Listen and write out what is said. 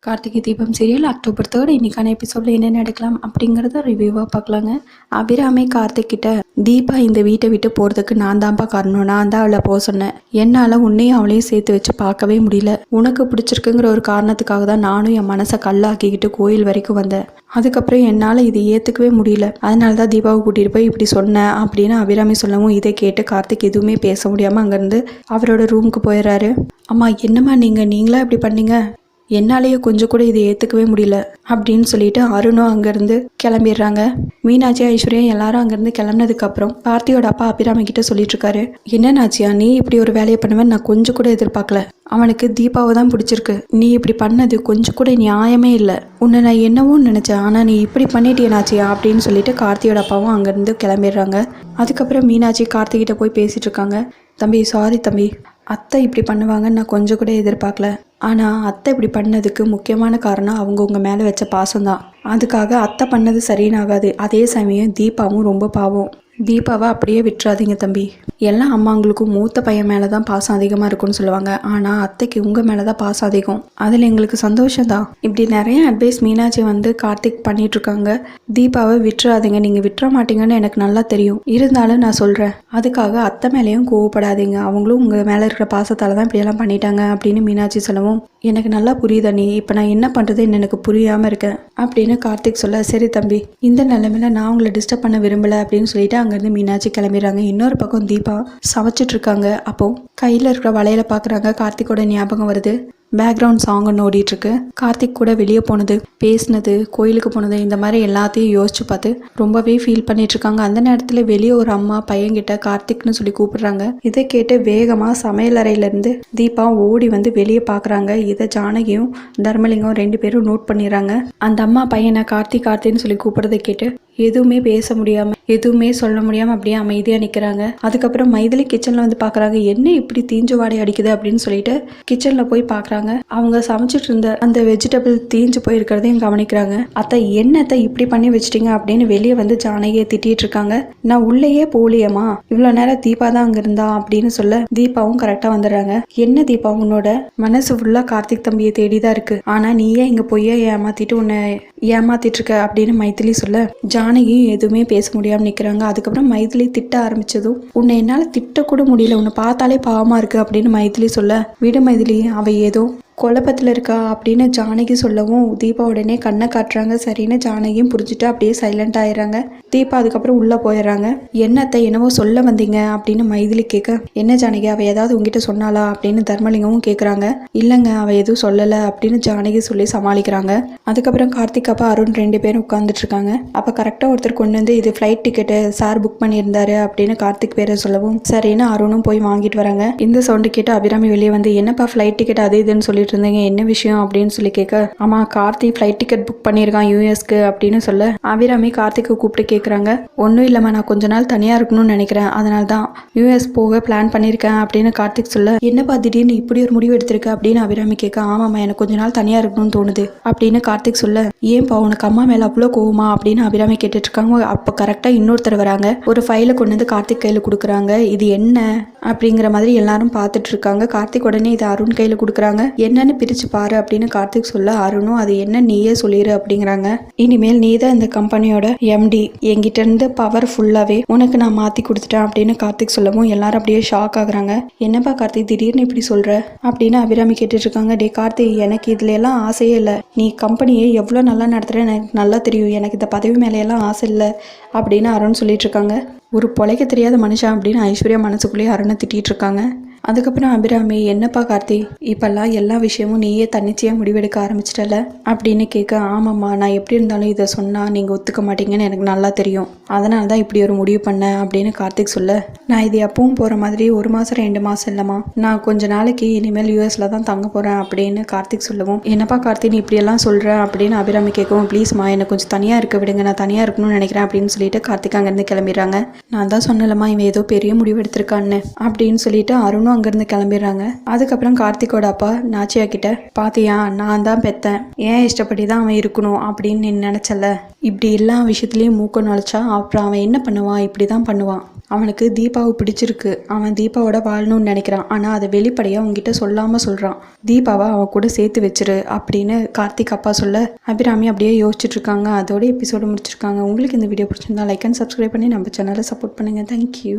Karthigai Deepam serial October 3 இன்னைக்கான எபிசோட்ல என்ன நடக்கலாம் அப்படிங்கறத ரிவ்யூவா பார்க்கலாங்க. அபிராமி கார்த்திக் கிட்ட தீபா இந்த வீட்டை விட்டு போறதுக்கு நான் தான்ப்பா காரணம், நான் தான் அவளை போக சொன்னேன். என்னால உன்னையும் அவளையும் சேர்த்து வச்சு பார்க்கவே முடியல. உனக்கு பிடிச்சிருக்குங்கிற ஒரு காரணத்துக்காக தான் நானும் என் மனசை கல்லாக்கிக்கிட்டு கோயில் வரைக்கும் வந்தேன். அதுக்கப்புறம் என்னால் இது ஏற்றுக்கவே முடியல. அதனால தான் தீபாவை கூட்டிகிட்டு போய் இப்படி சொன்னேன் அப்படின்னு அபிராமி சொல்லவும் இதை கேட்டு கார்த்திக் எதுவுமே பேச முடியாமல் அங்கேருந்து அவரோட ரூமுக்கு போயிடுறாரு. அம்மா என்னம்மா நீங்களா இப்படி பண்ணீங்க, என்னாலேயே கொஞ்சம் கூட இதை ஏற்றுக்கவே முடியல அப்படின்னு சொல்லிட்டு அருணும் அங்கேருந்து கிளம்பிடுறாங்க. மீனாட்சி ஐஸ்வர்யா எல்லாரும் அங்கேருந்து கிளம்புனதுக்கப்புறம் கார்த்தியோட அப்பா அபிராமி கிட்ட சொல்லிட்டு இருக்காரு, என்ன நாச்சியா நீ இப்படி ஒரு வேலையை பண்ணுவேன் நான் கொஞ்சம் கூட எதிர்பார்க்கல. அவனுக்கு தீபாவை தான் பிடிச்சிருக்கு. நீ இப்படி பண்ணது கொஞ்சம் கூட நியாயமே இல்லை. உன்னை நான் என்னவோ நினச்சேன், ஆனால் நீ இப்படி பண்ணிட்டிய நாச்சியா அப்படின்னு சொல்லிட்டு கார்த்தியோட அப்பாவும் அங்கேருந்து கிளம்பிடுறாங்க. அதுக்கப்புறம் மீனாட்சி கார்த்திகிட்ட போய் பேசிட்டு இருக்காங்க. தம்பி சாரி தம்பி, அத்தை இப்படி பண்ணுவாங்கன்னு நான் கொஞ்சம் கூட எதிர்பார்க்கல. ஆனால் அத்தை இப்படி பண்ணதுக்கு முக்கியமான காரணம் அவங்க உங்கள் மேலே வச்ச பாசம்தான். அதுக்காக அத்தை பண்ணது சரியினாகாது. அதே சமயம் தீபாவும் ரொம்ப பாவம். தீபாவை அப்படியே விட்டுறாதீங்க தம்பி. எல்லா அம்மாங்களுக்கும் மூத்த பையன் மேலே தான் பாசம் அதிகமாக இருக்குன்னு சொல்லுவாங்க. ஆனால் அத்தைக்கு உங்கள் மேலே தான் பாசம் அதிகம். அதில் எங்களுக்கு சந்தோஷம்தான். இப்படி நிறைய அட்வைஸ் மீனாட்சி கார்த்திக் பண்ணிட்டு இருக்காங்க. தீபாவை விட்டுறாதீங்க, நீங்கள் விட்டுற மாட்டீங்கன்னு எனக்கு நல்லா தெரியும். இருந்தாலும் நான் சொல்கிறேன், அதுக்காக அத்தை மேலேயும் கோவப்படாதீங்க. அவங்களும் உங்கள் மேலே இருக்கிற பாசத்தால் தான் இப்படியெல்லாம் பண்ணிட்டாங்க அப்படின்னு மீனாட்சி சொல்லவும் எனக்கு நல்லா புரியுதா நீ இப்போ நான் என்ன பண்ணுறதுன்னு எனக்கு புரியாமல் இருக்கேன் அப்படின்னு கார்த்திக் சொல்ல, சரி தம்பி இந்த நிலைமையில நான் உங்களை டிஸ்டர்ப் பண்ண விரும்பலை அப்படின்னு சொல்லிட்டு அங்கேருந்து மீனாட்சி கிளம்பிடுறாங்க. இன்னொரு பக்கம் தீபா சமைச்சிட்டு இருக்காங்க. அப்போ கையில் இருக்கிற வளையல பார்க்குறாங்க. கார்த்திகோட ஞாபகம் வருது. பேக்ரவுண்ட் சாங் ஒன்று ஓடிட்டுருக்கு. கார்த்திக் கூட வெளியே போனது, பேசினது, கோயிலுக்கு போனது, இந்த மாதிரி எல்லாத்தையும் யோசிச்சு பார்த்து ரொம்பவே ஃபீல் பண்ணிட்டு இருக்காங்க. அந்த நேரத்தில் வெளியே ஒரு அம்மா பையன்கிட்ட கார்த்திக்னு சொல்லி கூப்பிடுறாங்க. இதை கேட்டு வேகமாக சமையலறையிலேருந்து தீபா ஓடி வந்து வெளியே பார்க்குறாங்க. இதை ஜானகியும் தர்மலிங்கம் 2 பேரும் நோட் பண்ணிடுறாங்க. அந்த அம்மா பையனை கார்த்தின்னு சொல்லி கூப்பிடுறதை கேட்டு எதுவுமே பேச முடியாமல் எதுவுமே சொல்ல முடியாமல் அப்படியே அமைதியாக நிற்கிறாங்க. அதுக்கப்புறம் மைதிலி கிச்சனில் வந்து பார்க்குறாங்க. என்ன இப்படி தீஞ்சு வாடை அடிக்குது அப்படின்னு சொல்லிட்டு கிச்சனில் போய் பார்க்குறாங்க. அவங்க சமைச்சிட்டு இருந்த அந்த வெஜிடபிள் தீஞ்சு போயிருக்கிறதையும் கவனிக்கிறாங்க. அத்தை என்னத்தை இப்படி பண்ணி வச்சிட்டீங்க அப்படின்னு வெளியே வந்து ஜானகியை திட்டிட்டு இருக்காங்க. நான் உள்ளேயே போலியம்மா, இவ்வளோ நேரம் தீபா தான் அங்கே இருந்தா அப்படின்னு சொல்ல தீபாவும் கரெக்டாக வந்துடுறாங்க. என்ன தீபா உன்னோட மனசு ஃபுல்லாக கார்த்திக் தம்பியை தேடி தான் இருக்கு, ஆனால் நீயே இங்கே போய் ஏமாத்திட்டு உன்னை ஏமாத்திட்டு இருக்க அப்படின்னு மைதிலி சொல்ல ஜானகியும் எதுவுமே பேச முடியாமல் நிற்கிறாங்க. அதுக்கப்புறம் மைதிலி திட்ட ஆரம்பிச்சதும் உன்னை என்னால் திட்டக்கூட முடியல, உன்னை பார்த்தாலே பாவமாக இருக்கு அப்படின்னு மைதிலி சொல்ல, விடு மைதிலி அவ ஏதோ குழப்பத்தில் இருக்கா அப்படின்னு ஜானகி சொல்லவும் தீபா உடனே கண்ணை காட்டுறாங்க. சரின்னு ஜானகியும் புரிஞ்சுட்டு அப்படியே சைலண்ட் ஆயிடுறாங்க. தீபா அதுக்கப்புறம் உள்ளே போயிடுறாங்க. என்னத்தை என்னவோ சொல்ல வந்தீங்க அப்படின்னு மைதிலி கேட்க, என்ன ஜானகி அவள் ஏதாவது உங்ககிட்ட சொன்னாலா அப்படின்னு தர்மலிங்கமும் கேட்குறாங்க. இல்லைங்க அவள் எதுவும் சொல்லலை அப்படின்னு ஜானகி சொல்லி சமாளிக்கிறாங்க. அதுக்கப்புறம் கார்த்திக் அப்பா அருண் 2 பேரும் உட்காந்துட்டு இருக்காங்க. அப்போ கரெக்டாக ஒருத்தர் கொண்டு வந்து இது ஃப்ளைட் டிக்கெட்டு சார் புக் பண்ணியிருந்தாரு அப்படின்னு கார்த்திக் பேரை சொல்லவும் சரின்னு அருணும் போய் வாங்கிட்டு வராங்க. இந்த சவுண்டு கேட்டு அபிராமி வெளியே வந்து என்னப்பா ஃப்ளைட் டிக்கெட் அது இதுன்னு சொல்லிட்டு இருந்தீங்க, என்ன விஷயம் அப்படின்னு சொல்லி கேட்க, ஆமா கார்த்திக் ஃப்ளைட் டிக்கெட் புக் பண்ணியிருக்கான் யூஎஸ்க்கு அப்படின்னு சொல்ல அபிராமி கார்த்திகை கூப்பிட்டு கேட்குறாங்க. ஒன்றும் இல்லைம்மா நான் கொஞ்ச நாள் தனியாக இருக்கணும்னு நினைக்கிறேன், அதனால தான் யூஎஸ் போக பிளான் பண்ணியிருக்கேன் அப்படின்னு கார்த்திக் சொல்ல, என்னப்பா திடீர்னு இப்படி ஒரு முடிவு எடுத்திருக்க அப்படின்னு அபிராமி கேட்க, ஆமாம்மா எனக்கு கொஞ்ச நாள் தனியாக இருக்கணும்னு தோணுது அப்படின்னு கார்த்திக் சொல்ல, ஏன்பா உனக்கு அம்மா மேலே அவ்வளோ கோவமா அப்படின்னு அபிராமி கேட்டுட்டு இருக்காங்க. அப்போ கரெக்டாக இன்னொருத்தர் வராங்க. ஒரு ஃபைலை கொண்டு வந்து கார்த்திக் கையில் கொடுக்குறாங்க. இது என்ன அப்படிங்கிற மாதிரி எல்லாரும் பார்த்துட்டு இருக்காங்க. கார்த்திக் உடனே இதை அருண் கையில் கொடுக்குறாங்க. என்னன்னு பிரிச்சு பாரு அப்படின்னு கார்த்திக் சொல்ல அருணும் அது என்ன நீயே சொல்லிடு அப்படிங்கிறாங்க. இனிமேல் நீ தான் இந்த கம்பெனியோட எம்டி, என்கிட்ட இருந்து பவர் ஃபுல்லாவே உனக்கு நான் மாத்தி கொடுத்துட்டேன் அப்படின்னு கார்த்திக் சொல்லவும் எல்லாரும் அப்படியே ஷாக் ஆகுறாங்க. என்னப்பா கார்த்திக் திடீர்னு இப்படி சொல்ற அப்படின்னு அபிராமி கேட்டுட்டு இருக்காங்க. டே கார்த்திக் எனக்கு இதுல எல்லாம் ஆசையே இல்லை, நீ கம்பெனியை எவ்வளோ நல்லா நடத்துற எனக்கு நல்லா தெரியும், எனக்கு இந்த பதவி மேலையெல்லாம் ஆசை இல்லை அப்படின்னு அருண் சொல்லிட்டு இருக்காங்க. ஒரு பொழைக்க தெரியாத மனுஷன் அப்படின்னு ஐஸ்வர்யா மனசுக்குள்ளேயே அருணை திட்டிட்டு இருக்காங்க. அதுக்கப்புறம் அபிராமி என்னப்பா கார்த்தி இப்பெல்லாம் எல்லா விஷயமும் நீயே தன்னிச்சையாக முடிவெடுக்க ஆரம்பிச்சிட்டல அப்படின்னு கேட்க, ஆமாம்மா நான் எப்படி இருந்தாலும் இதை சொன்னால் நீங்கள் ஒத்துக்க மாட்டீங்கன்னு எனக்கு நல்லா தெரியும், அதனால தான் இப்படி ஒரு முடிவு பண்ணேன் அப்படின்னு கார்த்திக் சொல்ல, நான் இது எப்பவும் போகிற மாதிரி 1 மாதம் 2 மாதம் இல்லைம்மா, நான் கொஞ்ச நாளைக்கு இனிமேல் யூஎஸில் தான் தங்க போகிறேன் அப்படின்னு கார்த்திக் சொல்லவும், என்னப்பா கார்த்தி நீ இப்படியெல்லாம் சொல்கிறேன் அப்படின்னு அபிராமி கேட்கவும், ப்ளீஸ்மா என்னை கொஞ்சம் தனியாக இருக்க விடுங்க, நான் தனியாக இருக்கணும்னு நினைக்கிறேன் அப்படின்னு சொல்லிட்டு கார்த்திக் அங்கேருந்து கிளம்பிடுறாங்க. நான் தான் சொன்னலம்மா இவன் ஏதோ பெரிய முடிவு எடுத்திருக்கான்னு அப்படின்னு சொல்லிட்டு அருணும் அபிராமியும் அங்கேருந்து கிளம்பிடுறாங்க. அதுக்கப்புறம் கார்த்திகோட அப்பா நாச்சியா கிட்ட, பாத்தியா நான் தான் பெத்தேன், ஏன் இஷ்டப்படி தான் அவன் இருக்கணும் அப்படின்னு நீ நினச்சல, இப்படி எல்லா விஷயத்துலேயும் மூக்க நுழைச்சா அப்புறம் அவன் என்ன பண்ணுவான், இப்படி தான் பண்ணுவான். அவனுக்கு தீபாவை பிடிச்சிருக்கு, அவன் தீபாவோட வாழணும்னு நினைக்கிறான், ஆனால் அதை வெளிப்படையாக அவங்ககிட்ட சொல்லாமல் சொல்கிறான். தீபாவை அவன் கூட சேர்த்து வச்சிரு அப்படின்னு கார்த்திக் அப்பா சொல்ல அபிராமி அப்படியே யோசிச்சுட்டு இருக்காங்க. அதோட எபிசோடு முடிச்சிருக்காங்க. உங்களுக்கு இந்த வீடியோ பிடிச்சிருந்தா லைக் அண்ட் சப்ஸ்கிரைப் பண்ணி நம்ம சேனலை சப்போர்ட் பண்ணுங்கள். தேங்க்யூ.